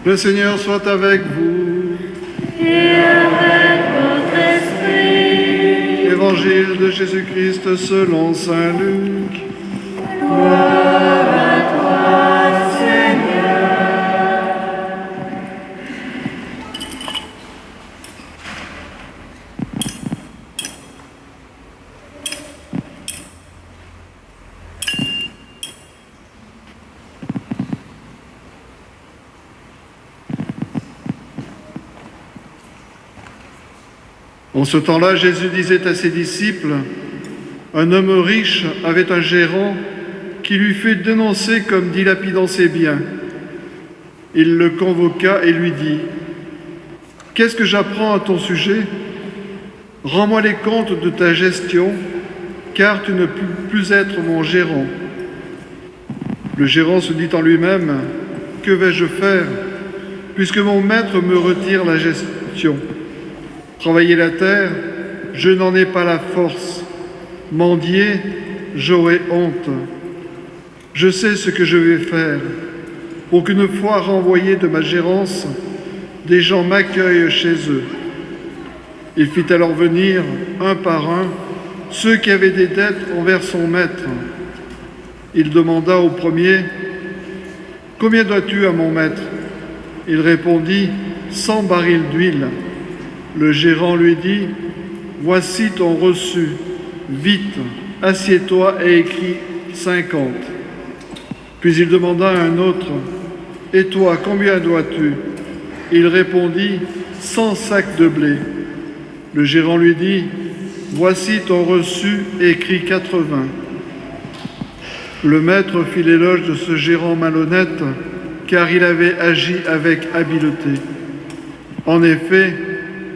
Le Seigneur soit avec vous. Et avec votre esprit. Évangile de Jésus-Christ selon saint Luc. Gloire à toi, Seigneur. En ce temps-là, Jésus disait à ses disciples, « Un homme riche avait un gérant qui lui fut dénoncé comme dilapidant ses biens. Il le convoqua et lui dit, « Qu'est-ce que j'apprends à ton sujet? Rends-moi les comptes de ta gestion, car tu ne peux plus être mon gérant. » Le gérant se dit en lui-même, « Que vais-je faire, puisque mon maître me retire la gestion ? Travailler la terre, je n'en ai pas la force. Mendier, j'aurai honte. Je sais ce que je vais faire. Pour qu'une fois renvoyé de ma gérance, des gens m'accueillent chez eux. » Il fit alors venir, un par un, ceux qui avaient des dettes envers son maître. Il demanda au premier, « Combien dois-tu à mon maître ?» Il répondit, « 100 barils d'huile. » Le gérant lui dit, « Voici ton reçu. Vite, assieds-toi et écris 50. » Puis il demanda à un autre, « Et toi, combien dois-tu » Il répondit, « 100 sacs de blé. » Le gérant lui dit, « Voici ton reçu, écris 80. » Le maître fit l'éloge de ce gérant malhonnête, car il avait agi avec habileté. En effet,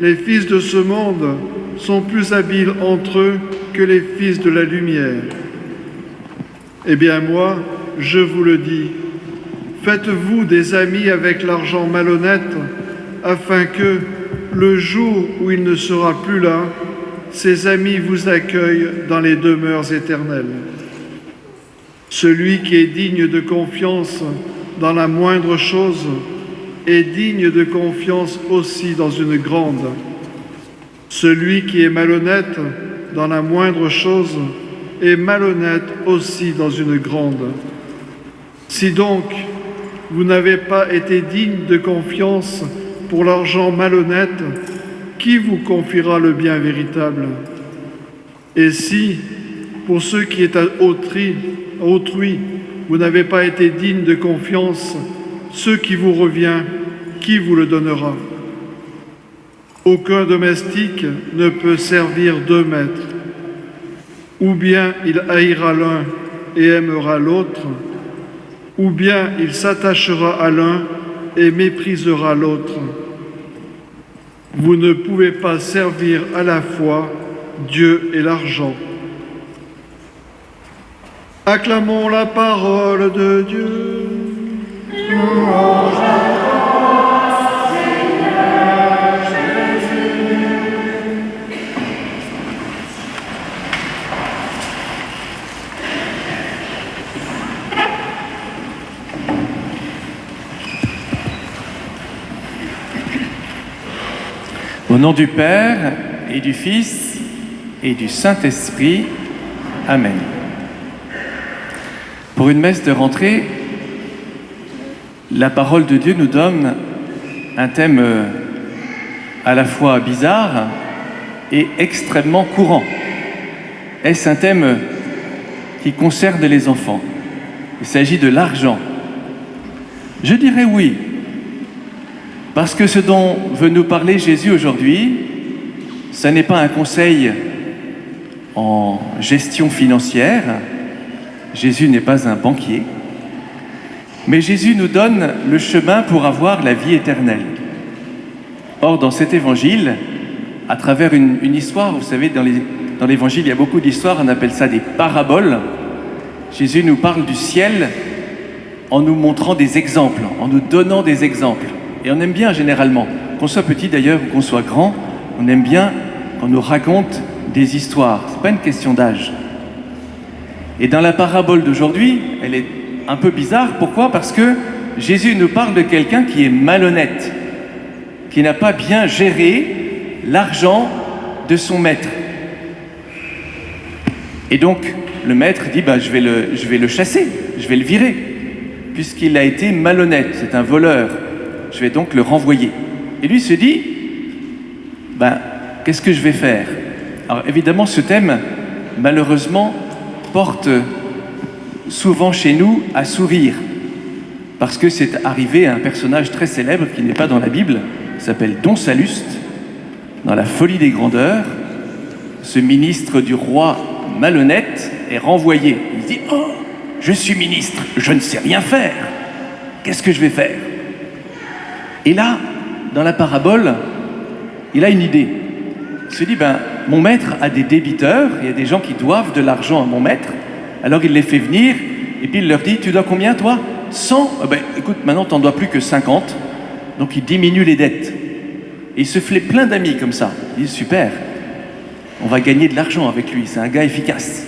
les fils de ce monde sont plus habiles entre eux que les fils de la lumière. Eh bien moi, je vous le dis, faites-vous des amis avec l'argent malhonnête, afin que, le jour où il ne sera plus là, ses amis vous accueillent dans les demeures éternelles. Celui qui est digne de confiance dans la moindre chose est digne de confiance aussi dans une grande. Celui qui est malhonnête dans la moindre chose est malhonnête aussi dans une grande. Si donc vous n'avez pas été digne de confiance pour l'argent malhonnête, qui vous confiera le bien véritable? Et si, pour ce qui est à autrui, vous n'avez pas été digne de confiance, ce qui vous revient, qui vous le donnera? Aucun domestique ne peut servir deux maîtres. Ou bien il haïra l'un et aimera l'autre, ou bien il s'attachera à l'un et méprisera l'autre. Vous ne pouvez pas servir à la fois Dieu et l'argent. Acclamons la parole de Dieu. Louange à toi, Seigneur Jésus. Au nom du Père et du Fils et du Saint-Esprit. Amen. Pour une messe de rentrée, la parole de Dieu nous donne un thème à la fois bizarre et extrêmement courant. Est-ce un thème qui concerne les enfants? Il s'agit de l'argent. Je dirais oui, parce que ce dont veut nous parler Jésus aujourd'hui, ce n'est pas un conseil en gestion financière. Jésus n'est pas un banquier, mais Jésus nous donne le chemin pour avoir la vie éternelle. Or, dans cet évangile, à travers une histoire, vous savez, dans l'évangile, il y a beaucoup d'histoires, on appelle ça des paraboles. Jésus nous parle du ciel en nous montrant des exemples, en nous donnant des exemples. Et on aime bien généralement, qu'on soit petit d'ailleurs ou qu'on soit grand, on aime bien qu'on nous raconte des histoires. Ce n'est pas une question d'âge. Et dans la parabole d'aujourd'hui, elle est un peu bizarre. Pourquoi? Parce que Jésus nous parle de quelqu'un qui est malhonnête, qui n'a pas bien géré l'argent de son maître. Et donc, le maître dit, je vais le chasser, je vais le virer, puisqu'il a été malhonnête, c'est un voleur. Je vais donc le renvoyer. Et lui se dit, qu'est-ce que je vais faire? Alors évidemment, ce thème, malheureusement, porte souvent chez nous à sourire, parce que c'est arrivé à un personnage très célèbre qui n'est pas dans la Bible, qui s'appelle Don Salluste, dans La Folie des Grandeurs. Ce ministre du roi malhonnête est renvoyé. Il dit, « Oh, je suis ministre, je ne sais rien faire. Qu'est-ce que je vais faire ?» Et là, dans la parabole, il a une idée. Il se dit, mon maître a des débiteurs, il y a des gens qui doivent de l'argent à mon maître, alors il les fait venir, et puis il leur dit, tu dois combien toi? 100? Écoute, maintenant tu n'en dois plus que 50, donc il diminue les dettes. Et il se fait plein d'amis comme ça. Il dit, super, on va gagner de l'argent avec lui, c'est un gars efficace.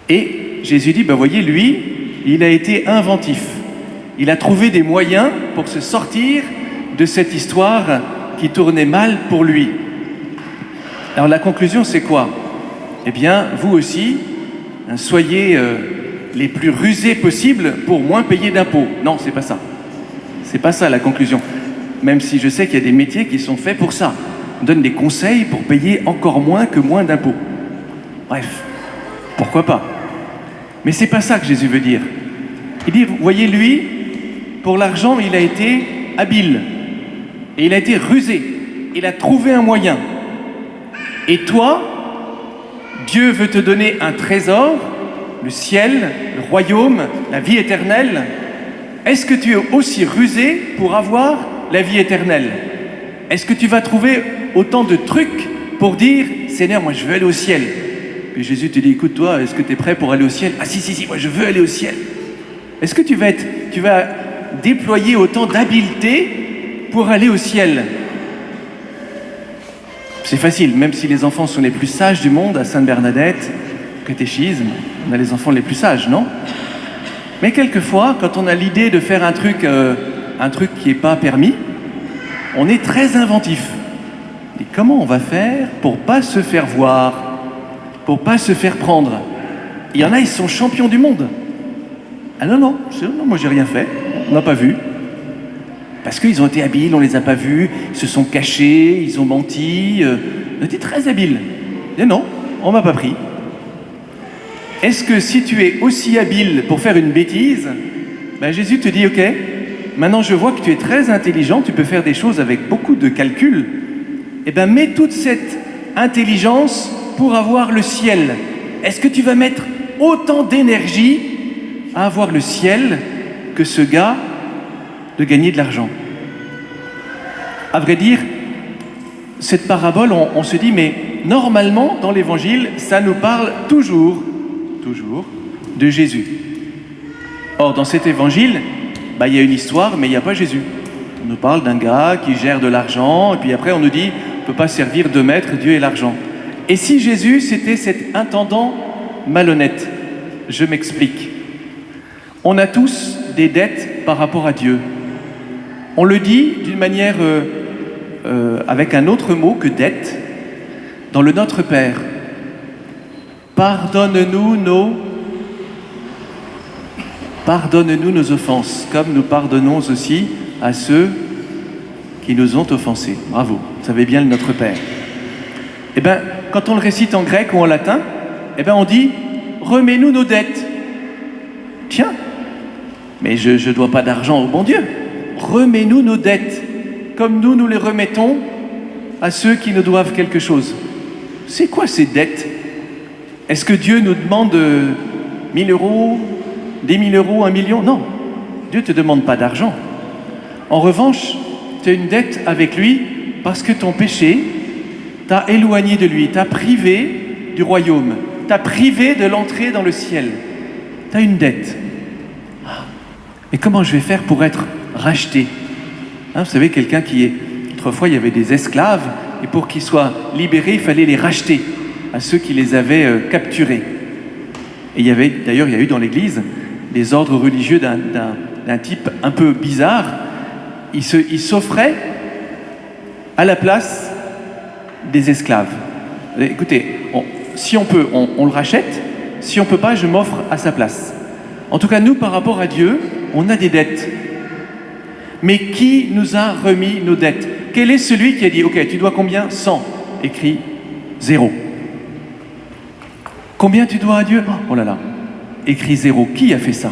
Et Jésus dit, voyez, lui, il a été inventif. Il a trouvé des moyens pour se sortir de cette histoire qui tournait mal pour lui. Alors la conclusion, c'est quoi? Eh bien, vous aussi, soyez les plus rusés possibles pour moins payer d'impôts. Non, c'est pas ça. C'est pas ça la conclusion. Même si je sais qu'il y a des métiers qui sont faits pour ça. On donne des conseils pour payer encore moins d'impôts. Bref, pourquoi pas? Mais c'est pas ça que Jésus veut dire. Il dit, vous voyez, lui, pour l'argent, il a été habile. Et il a été rusé. Il a trouvé un moyen. Et toi, Dieu veut te donner un trésor, le ciel, le royaume, la vie éternelle. Est-ce que tu es aussi rusé pour avoir la vie éternelle? Est-ce que tu vas trouver autant de trucs pour dire, Seigneur, moi je veux aller au ciel? Puis Jésus te dit, écoute toi, est-ce que tu es prêt pour aller au ciel? Ah si, moi je veux aller au ciel. Est-ce que tu vas déployer autant d'habileté pour aller au ciel? C'est facile, même si les enfants sont les plus sages du monde, à Sainte-Bernadette, catéchisme, on a les enfants les plus sages, non? Mais quelquefois, quand on a l'idée de faire un truc qui n'est pas permis, on est très inventif. Et comment on va faire pour pas se faire voir, pour pas se faire prendre? Il y en a, ils sont champions du monde. Ah non, moi j'ai rien fait, on n'a pas vu. Parce qu'ils ont été habiles, on les a pas vus, ils se sont cachés, ils ont menti, on était très habiles. Et non, on m'a pas pris. Est-ce que si tu es aussi habile pour faire une bêtise, Jésus te dit, ok, maintenant je vois que tu es très intelligent, tu peux faire des choses avec beaucoup de calculs, mets toute cette intelligence pour avoir le ciel. Est-ce que tu vas mettre autant d'énergie à avoir le ciel que ce gars de gagner de l'argent? À vrai dire, cette parabole, on se dit, mais normalement, dans l'Évangile, ça nous parle toujours de Jésus. Or, dans cet Évangile, il y a une histoire, mais il n'y a pas Jésus. On nous parle d'un gars qui gère de l'argent, et puis après on nous dit, on ne peut pas servir deux maîtres, Dieu et l'argent. Et si Jésus, c'était cet intendant malhonnête? Je m'explique. On a tous des dettes par rapport à Dieu. On le dit d'une manière avec un autre mot que dette, dans le Notre Père. Pardonne-nous nos offenses, comme nous pardonnons aussi à ceux qui nous ont offensés. Bravo, vous savez bien le Notre Père. Quand on le récite en grec ou en latin, on dit « remets-nous nos dettes ». Tiens, mais je ne dois pas d'argent au bon Dieu. Remets-nous nos dettes, comme nous les remettons à ceux qui nous doivent quelque chose. C'est quoi ces dettes? Est-ce que Dieu nous demande 1000 euros, 10 000 euros, 1 million? Non, Dieu ne te demande pas d'argent. En revanche, tu as une dette avec lui parce que ton péché t'a éloigné de lui, t'a privé du royaume, t'a privé de l'entrée dans le ciel. Tu as une dette. Mais comment je vais faire pour être racheté? Vous savez, quelqu'un qui est... Autrefois, il y avait des esclaves, et pour qu'ils soient libérés, il fallait les racheter à ceux qui les avaient capturés. Et il y a eu dans l'Église des ordres religieux d'un type un peu bizarre. Il s'offrait à la place des esclaves. Écoutez, si on peut, on le rachète. Si on ne peut pas, je m'offre à sa place. En tout cas, nous, par rapport à Dieu, on a des dettes. Mais qui nous a remis nos dettes? Quel est celui qui a dit, ok, tu dois combien? 100. Écrit 0. Combien tu dois à Dieu? Oh là là. Écrit 0. Qui a fait ça?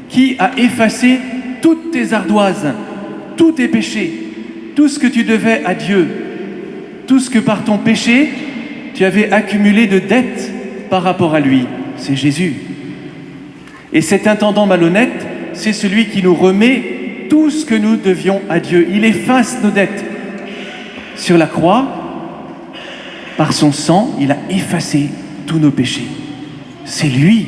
Qui a effacé toutes tes ardoises, tous tes péchés, tout ce que tu devais à Dieu, tout ce que par ton péché, tu avais accumulé de dettes par rapport à lui? C'est Jésus. Et cet intendant malhonnête, c'est celui qui nous remet tout ce que nous devions à Dieu. Il efface nos dettes. Sur la croix, par son sang, il a effacé tous nos péchés. C'est lui,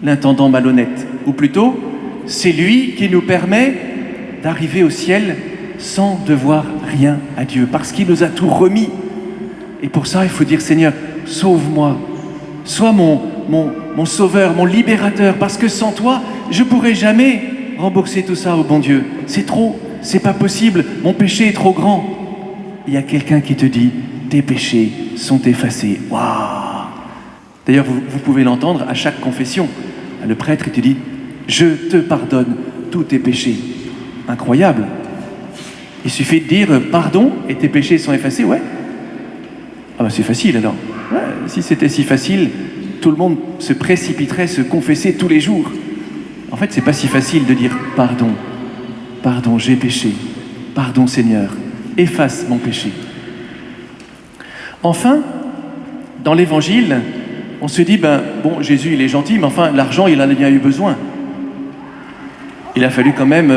l'intendant malhonnête. Ou plutôt, c'est lui qui nous permet d'arriver au ciel sans devoir rien à Dieu, parce qu'il nous a tout remis. Et pour ça, il faut dire, Seigneur, sauve-moi. Sois mon sauveur, mon libérateur, parce que sans toi, je ne pourrai jamais rembourser tout ça au bon Dieu. C'est trop, c'est pas possible, mon péché est trop grand. Il y a quelqu'un qui te dit, tes péchés sont effacés. Waouh! D'ailleurs, vous pouvez l'entendre à chaque confession. Le prêtre, il te dit, je te pardonne tous tes péchés. Incroyable. Il suffit de dire pardon et tes péchés sont effacés, ouais. Ah ben c'est facile alors. Ouais, si c'était si facile, tout le monde se précipiterait, se confesser tous les jours. En fait, c'est pas si facile de dire pardon. Pardon, j'ai péché. Pardon Seigneur, efface mon péché. Enfin, dans l'évangile, on se dit, bon, Jésus il est gentil, mais enfin, l'argent, il en a bien eu besoin. Il a fallu quand même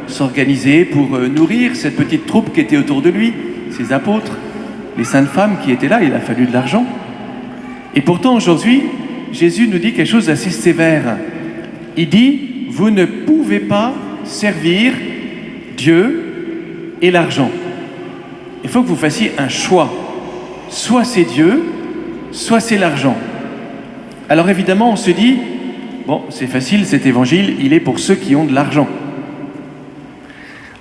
s'organiser pour nourrir cette petite troupe qui était autour de lui, ses apôtres, les saintes femmes qui étaient là, il a fallu de l'argent. Et pourtant, aujourd'hui, Jésus nous dit quelque chose d'assez sévère. Il dit, vous ne pouvez pas servir Dieu et l'argent. Il faut que vous fassiez un choix. Soit c'est Dieu, soit c'est l'argent. Alors évidemment, on se dit, bon, c'est facile, cet évangile, il est pour ceux qui ont de l'argent.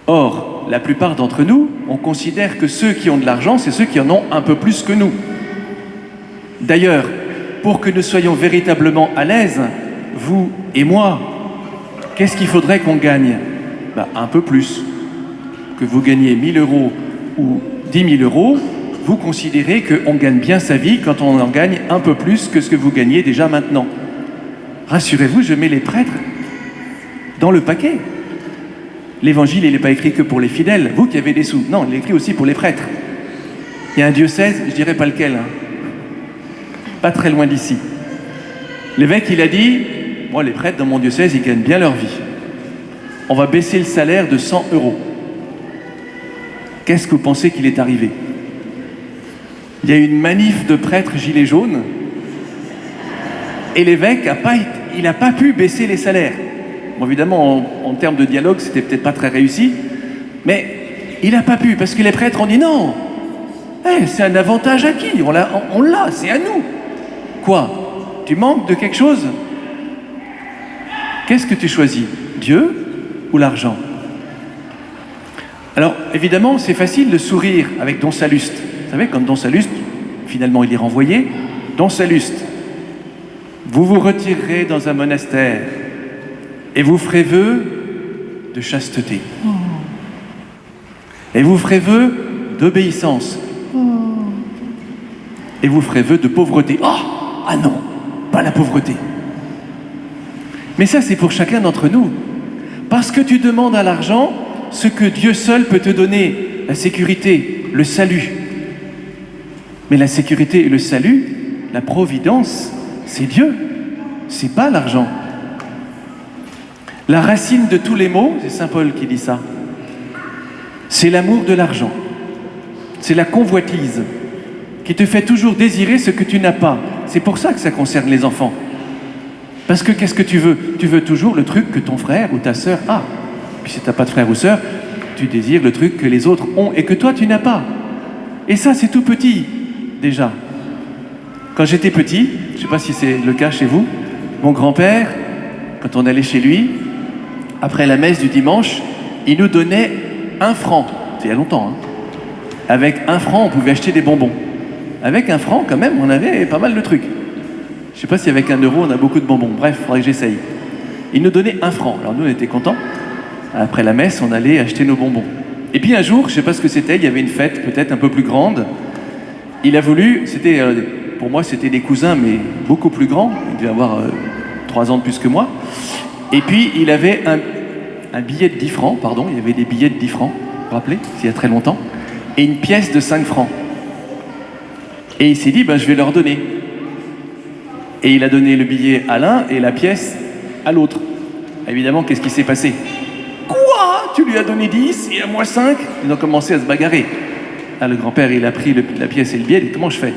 Or, la plupart d'entre nous, on considère que ceux qui ont de l'argent, c'est ceux qui en ont un peu plus que nous. D'ailleurs, pour que nous soyons véritablement à l'aise, vous et moi, qu'est-ce qu'il faudrait qu'on gagne? Un peu plus. Que vous gagnez 1 000 € ou 10 000 €, vous considérez qu'on gagne bien sa vie quand on en gagne un peu plus que ce que vous gagnez déjà maintenant. Rassurez-vous, je mets les prêtres dans le paquet. L'évangile, il n'est pas écrit que pour les fidèles, vous qui avez des sous. Non, il est écrit aussi pour les prêtres. Il y a un diocèse, je dirais pas lequel, pas très loin d'ici. L'évêque, il a dit, moi, les prêtres dans mon diocèse, ils gagnent bien leur vie. On va baisser le salaire de 100 €. Qu'est-ce que vous pensez qu'il est arrivé? Il y a eu une manif de prêtres gilets jaunes et l'évêque n'a pas pu baisser les salaires. Bon, évidemment, en termes de dialogue, c'était peut-être pas très réussi, mais il n'a pas pu, parce que les prêtres ont dit non, c'est un avantage acquis, on l'a, c'est à nous. Quoi? Tu manques de quelque chose? Qu'est-ce que tu choisis? Dieu ou l'argent? Alors, évidemment, c'est facile de sourire avec Don Salluste. Vous savez, comme Don Salluste, finalement, il est renvoyé. Don Salluste, vous vous retirerez dans un monastère et vous ferez vœu de chasteté. Et vous ferez vœu d'obéissance. Et vous ferez vœu de pauvreté. Ah non, pas la pauvreté. Mais ça, c'est pour chacun d'entre nous. Parce que tu demandes à l'argent ce que Dieu seul peut te donner, la sécurité, le salut. Mais la sécurité et le salut, la providence, c'est Dieu, c'est pas l'argent. La racine de tous les maux, c'est saint Paul qui dit ça, c'est l'amour de l'argent. C'est la convoitise qui te fait toujours désirer ce que tu n'as pas. C'est pour ça que ça concerne les enfants. Parce que qu'est-ce que tu veux? Tu veux toujours le truc que ton frère ou ta sœur a. Puis si tu n'as pas de frère ou sœur, tu désires le truc que les autres ont et que toi tu n'as pas. Et ça, c'est tout petit, déjà. Quand j'étais petit, je ne sais pas si c'est le cas chez vous, mon grand-père, quand on allait chez lui, après la messe du dimanche, il nous donnait 1 franc. C'est il y a longtemps, hein. Avec 1 franc, on pouvait acheter des bonbons. Avec 1 franc, quand même, on avait pas mal de trucs. Je ne sais pas si avec 1 euro, on a beaucoup de bonbons. Bref, il faudrait que j'essaye. Il nous donnait 1 franc. Alors nous, on était contents. Après la messe, on allait acheter nos bonbons. Et puis un jour, je ne sais pas ce que c'était, il y avait une fête peut-être un peu plus grande. Il a voulu, pour moi, c'était des cousins, mais beaucoup plus grands. Il devait avoir 3 ans de plus que moi. Et puis, il avait un billet de 10 francs, pardon. Il y avait des billets de 10 francs, vous vous rappelez, c'est il y a très longtemps. Et une pièce de 5 francs. Et il s'est dit, je vais leur donner. Et il a donné le billet à l'un et la pièce à l'autre. Évidemment, qu'est-ce qui s'est passé? Quoi? Tu lui as donné 10 et à moi 5? Ils ont commencé à se bagarrer. Là, le grand-père, il a pris la pièce et le billet, et comment je fais?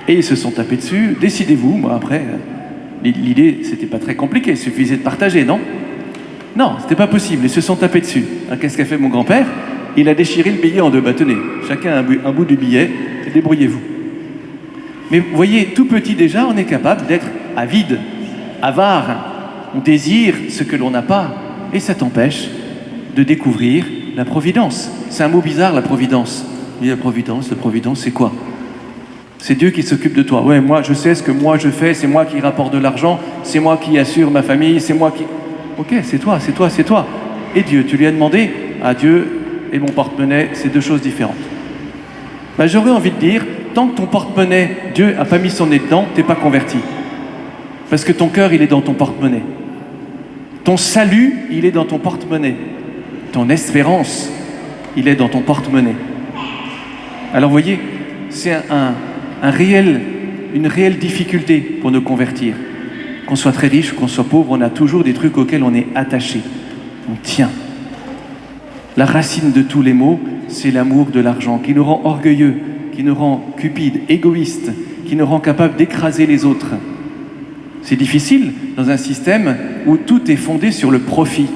Et ils se sont tapés dessus. Décidez-vous. Moi, après, l'idée, c'était pas très compliqué. Il suffisait de partager, non? Non, c'était pas possible. Ils se sont tapés dessus. Alors, qu'est-ce qu'a fait mon grand-père? Il a déchiré le billet en 2. Tenez, chacun un bout du billet, et débrouillez-vous. Mais vous voyez, tout petit déjà, on est capable d'être avide, avare. On désire ce que l'on n'a pas, et ça t'empêche de découvrir la providence. C'est un mot bizarre, la providence. Oui, la providence, c'est quoi? C'est Dieu qui s'occupe de toi. Ouais, moi, je sais ce que moi je fais, c'est moi qui rapporte de l'argent, c'est moi qui assure ma famille, c'est moi qui... Ok, c'est toi. Et Dieu, tu lui as demandé? À Dieu et mon porte-monnaie, c'est 2 choses différentes. J'aurais envie de dire, tant que ton porte-monnaie, Dieu n'a pas mis son nez dedans, t'es pas converti. Parce que ton cœur, il est dans ton porte-monnaie. Ton salut, il est dans ton porte-monnaie. Ton espérance, il est dans ton porte-monnaie. Alors, vous voyez, c'est une réelle difficulté pour nous convertir. Qu'on soit très riche, qu'on soit pauvre, on a toujours des trucs auxquels on est attaché. On tient. La racine de tous les maux, c'est l'amour de l'argent, qui nous rend orgueilleux, qui nous rend cupides, égoïstes, qui nous rend capables d'écraser les autres. C'est difficile dans un système où tout est fondé sur le profit.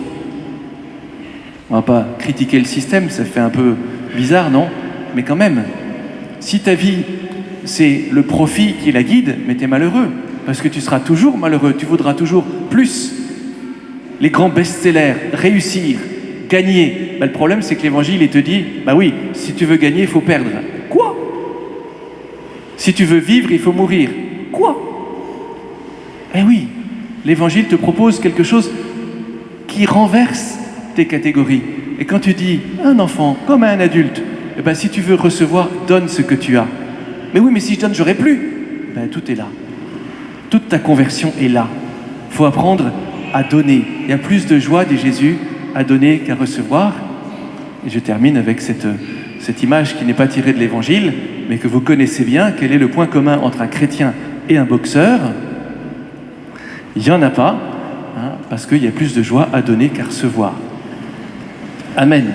On ne va pas critiquer le système, ça fait un peu bizarre, non? Mais quand même, si ta vie, c'est le profit qui la guide, mais tu es malheureux, parce que tu seras toujours malheureux, tu voudras toujours plus. Les grands best-sellers, réussir, gagner. Le problème, c'est que l'Évangile, il te dit, oui, si tu veux gagner, il faut perdre. Quoi? Si tu veux vivre, il faut mourir. Quoi? Eh oui, l'Évangile te propose quelque chose qui renverse tes catégories. Et quand tu dis, un enfant, comme un adulte, si tu veux recevoir, donne ce que tu as. Mais oui, mais si je donne, j'aurai plus. Tout est là. Toute ta conversion est là. Il faut apprendre à donner. Il y a plus de joie, dit Jésus, à donner qu'à recevoir. Et je termine avec cette image qui n'est pas tirée de l'Évangile, mais que vous connaissez bien. Quel est le point commun entre un chrétien et un boxeur? Il n'y en a pas, parce qu'il y a plus de joie à donner qu'à recevoir. Amen.